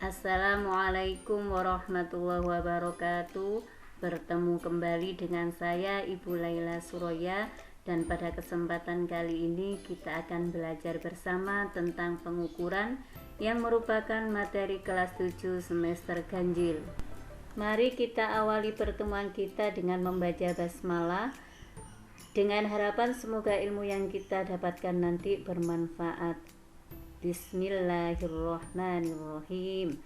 Assalamualaikum warahmatullahi wabarakatuh. Bertemu kembali dengan saya Ibu Laila Suroya, dan pada kesempatan kali ini kita akan belajar bersama tentang pengukuran yang merupakan materi kelas 7 semester ganjil. Mari kita awali pertemuan kita dengan membaca basmalah, dengan harapan semoga ilmu yang kita dapatkan nanti bermanfaat. Bismillahirrahmanirrahim.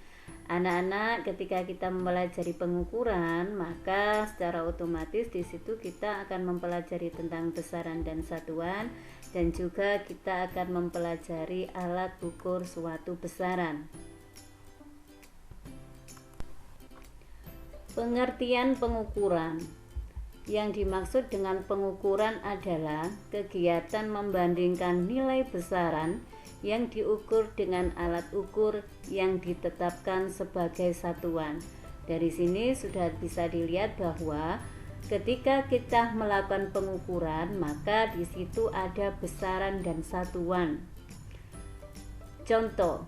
Anak-anak, ketika kita mempelajari pengukuran, maka secara otomatis di situ kita akan mempelajari tentang besaran dan satuan, dan juga kita akan mempelajari alat ukur suatu besaran. Pengertian pengukuran. Yang dimaksud dengan pengukuran adalah kegiatan membandingkan nilai besaran yang diukur dengan alat ukur yang ditetapkan sebagai satuan. Dari sini sudah bisa dilihat bahwa ketika kita melakukan pengukuran, maka di situ ada besaran dan satuan. Contoh,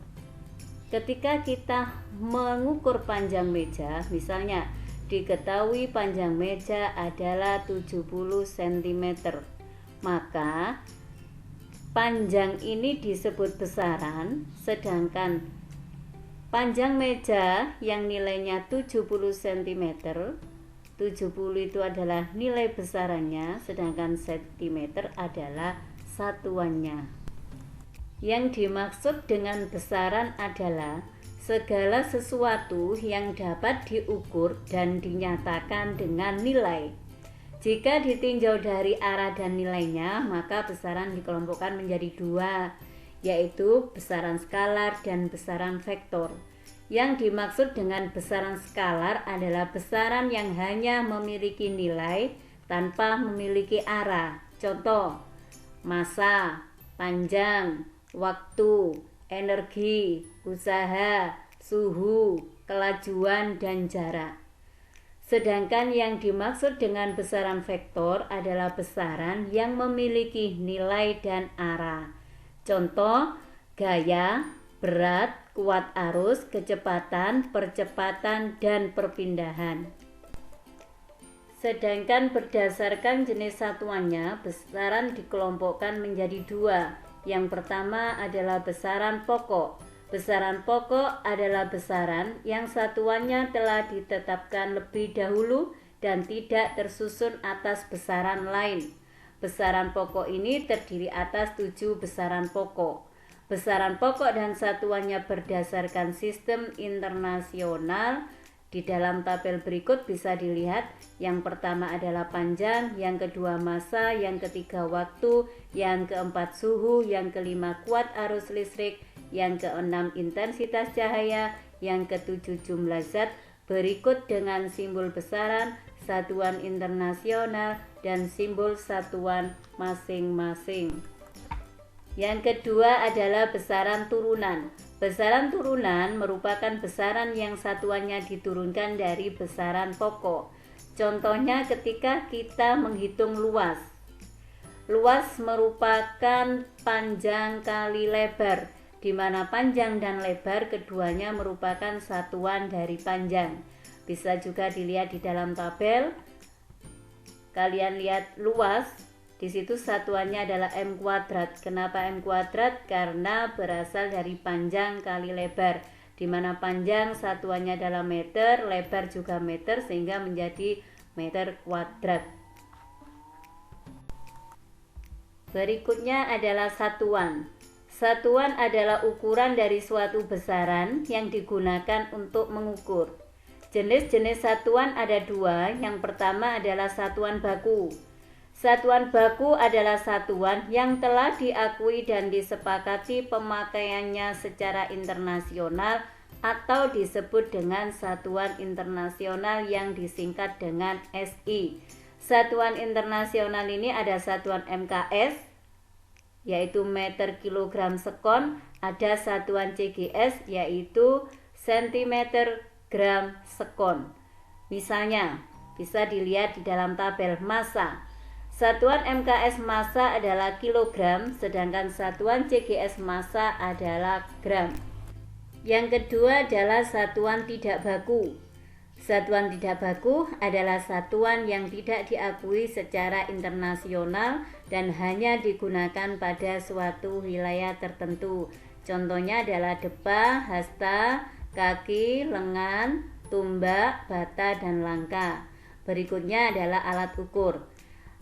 ketika kita mengukur panjang meja, misalnya diketahui panjang meja adalah 70 cm, maka panjang ini disebut besaran, sedangkan panjang meja yang nilainya 70 cm, 70 itu adalah nilai besarannya, sedangkan cm adalah satuannya. Yang dimaksud dengan besaran adalah segala sesuatu yang dapat diukur dan dinyatakan dengan nilai. Jika ditinjau dari arah dan nilainya, maka besaran dikelompokkan menjadi dua, yaitu besaran skalar dan besaran vektor. Yang dimaksud dengan besaran skalar adalah besaran yang hanya memiliki nilai tanpa memiliki arah. Contoh, massa, panjang, waktu, energi, usaha, suhu, kelajuan, dan jarak. Sedangkan yang dimaksud dengan besaran vektor adalah besaran yang memiliki nilai dan arah. Contoh, gaya, berat, kuat arus, kecepatan, percepatan, dan perpindahan. Sedangkan berdasarkan jenis satuannya, besaran dikelompokkan menjadi dua. Yang pertama adalah besaran pokok. Besaran pokok adalah besaran yang satuannya telah ditetapkan lebih dahulu dan tidak tersusun atas besaran lain. Besaran pokok ini terdiri atas 7 besaran pokok. Besaran pokok dan satuannya berdasarkan sistem internasional. Di dalam tabel berikut bisa dilihat, yang pertama adalah panjang, yang kedua massa, yang ketiga waktu, yang keempat suhu, yang kelima kuat arus listrik, yang keenam intensitas cahaya, yang ketujuh jumlah zat, berikut dengan simbol besaran, satuan internasional, dan simbol satuan masing-masing. Yang kedua adalah besaran turunan. Besaran turunan merupakan besaran yang satuannya diturunkan dari besaran pokok. Contohnya ketika kita menghitung luas. Luas merupakan panjang kali lebar, di mana panjang dan lebar keduanya merupakan satuan dari panjang. Bisa juga dilihat di dalam tabel. Kalian lihat luas, di situ satuannya adalah m kuadrat. Kenapa m kuadrat? Karena berasal dari panjang kali lebar, di mana panjang satuannya adalah meter, lebar juga meter, sehingga menjadi meter kuadrat. Berikutnya adalah satuan. Satuan adalah ukuran dari suatu besaran yang digunakan untuk mengukur. Jenis-jenis satuan ada dua. Yang pertama adalah satuan baku. Satuan baku adalah satuan yang telah diakui dan disepakati pemakaiannya secara internasional atau disebut dengan satuan internasional yang disingkat dengan SI. Satuan internasional ini ada satuan MKS, yaitu meter kilogram sekon, ada satuan CGS, yaitu sentimeter gram sekon. Misalnya, bisa dilihat di dalam tabel massa. Satuan MKS massa adalah kilogram, sedangkan satuan CGS massa adalah gram. Yang kedua adalah satuan tidak baku. Satuan tidak baku adalah satuan yang tidak diakui secara internasional dan hanya digunakan pada suatu wilayah tertentu. Contohnya adalah depa, hasta, kaki, lengan, tumbak, bata, dan langkah. Berikutnya adalah alat ukur.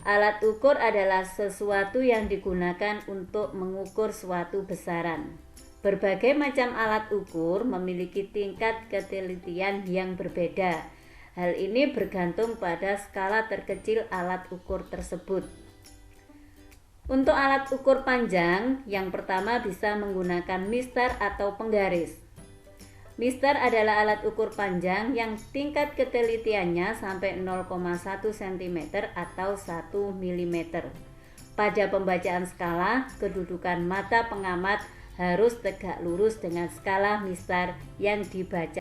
Alat ukur adalah sesuatu yang digunakan untuk mengukur suatu besaran. Berbagai macam alat ukur memiliki tingkat ketelitian yang berbeda. Hal ini bergantung pada skala terkecil alat ukur tersebut. Untuk alat ukur panjang, yang pertama bisa menggunakan mistar atau penggaris. Mistar adalah alat ukur panjang yang tingkat ketelitiannya sampai 0,1 cm atau 1 mm. Pada pembacaan skala, kedudukan mata pengamat harus tegak lurus dengan skala mistar yang dibaca.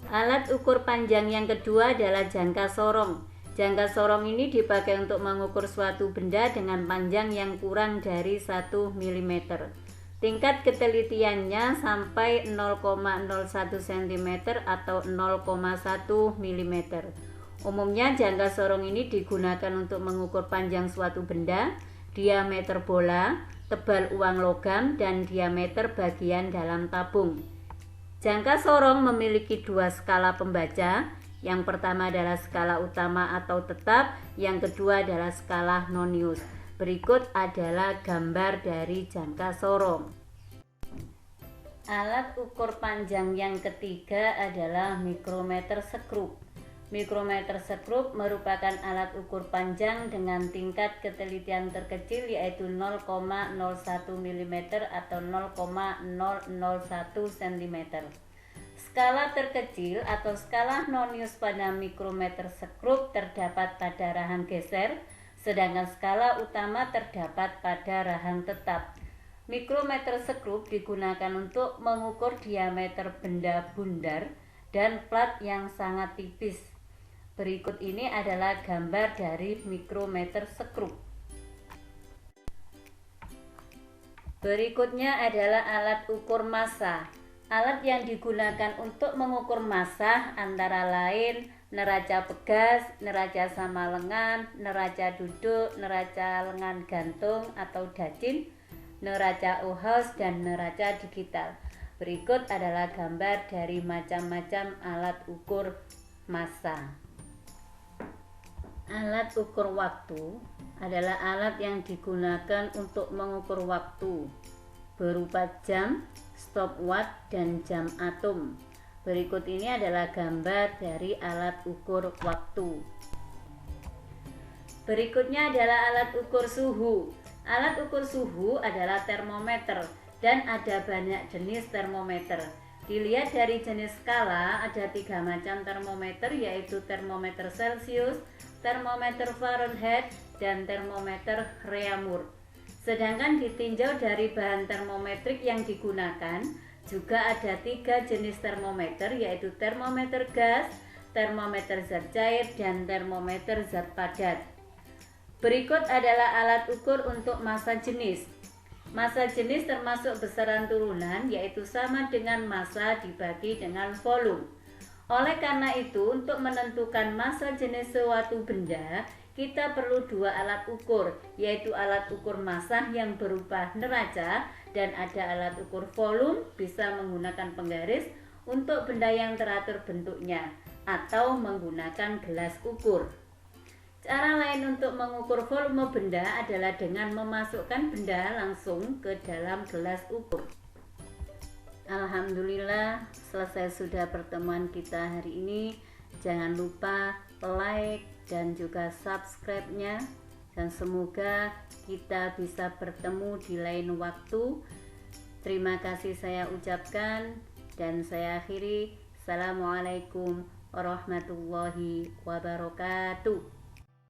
Alat ukur panjang yang kedua adalah jangka sorong. Jangka sorong ini dipakai untuk mengukur suatu benda dengan panjang yang kurang dari 1 mm. Tingkat ketelitiannya sampai 0,01 cm atau 0,1 mm. Umumnya jangka sorong ini digunakan untuk mengukur panjang suatu benda, diameter bola, tebal uang logam, dan diameter bagian dalam tabung. Jangka sorong memiliki dua skala pembaca. Yang pertama adalah skala utama atau tetap, yang kedua adalah skala nonius. Berikut adalah gambar dari jangka sorong. Alat ukur panjang yang ketiga adalah mikrometer skrup. Mikrometer skrup merupakan alat ukur panjang dengan tingkat ketelitian terkecil yaitu 0,01 mm atau 0,001 cm. Skala terkecil atau skala nonius pada mikrometer skrup terdapat pada rahang geser, sedangkan skala utama terdapat pada rahang tetap. Mikrometer skrup digunakan untuk mengukur diameter benda bundar dan plat yang sangat tipis. Berikut ini adalah gambar dari mikrometer skrup. Berikutnya adalah alat ukur massa. Alat yang digunakan untuk mengukur massa antara lain neraca pegas, neraca sama lengan, neraca duduk, neraca lengan gantung atau dacin, neraca Ohaus, dan neraca digital. Berikut adalah gambar dari macam-macam alat ukur massa. Alat ukur waktu adalah alat yang digunakan untuk mengukur waktu berupa jam, stopwatch, dan jam atom. Berikut ini adalah gambar dari alat ukur waktu. Berikutnya adalah alat ukur suhu. Alat ukur suhu adalah termometer dan ada banyak jenis termometer. Dilihat dari jenis skala, ada 3 macam termometer yaitu termometer Celcius, termometer Fahrenheit, dan termometer Reaumur. Sedangkan ditinjau dari bahan termometrik yang digunakan, juga ada 3 jenis termometer yaitu termometer gas, termometer zat cair, dan termometer zat padat. Berikut adalah alat ukur untuk massa jenis. Massa jenis termasuk besaran turunan yaitu sama dengan massa dibagi dengan volume. Oleh karena itu, untuk menentukan massa jenis suatu benda, kita perlu 2 alat ukur, yaitu alat ukur massa yang berupa neraca dan ada alat ukur volume bisa menggunakan penggaris untuk benda yang teratur bentuknya atau menggunakan gelas ukur. Cara lain untuk mengukur volume benda adalah dengan memasukkan benda langsung ke dalam gelas ukur. Alhamdulillah, selesai sudah pertemuan kita hari ini. Jangan lupa like dan juga subscribe-nya, dan semoga kita bisa bertemu di lain waktu. Terima kasih saya ucapkan dan saya akhiri. Assalamualaikum warahmatullahi wabarakatuh.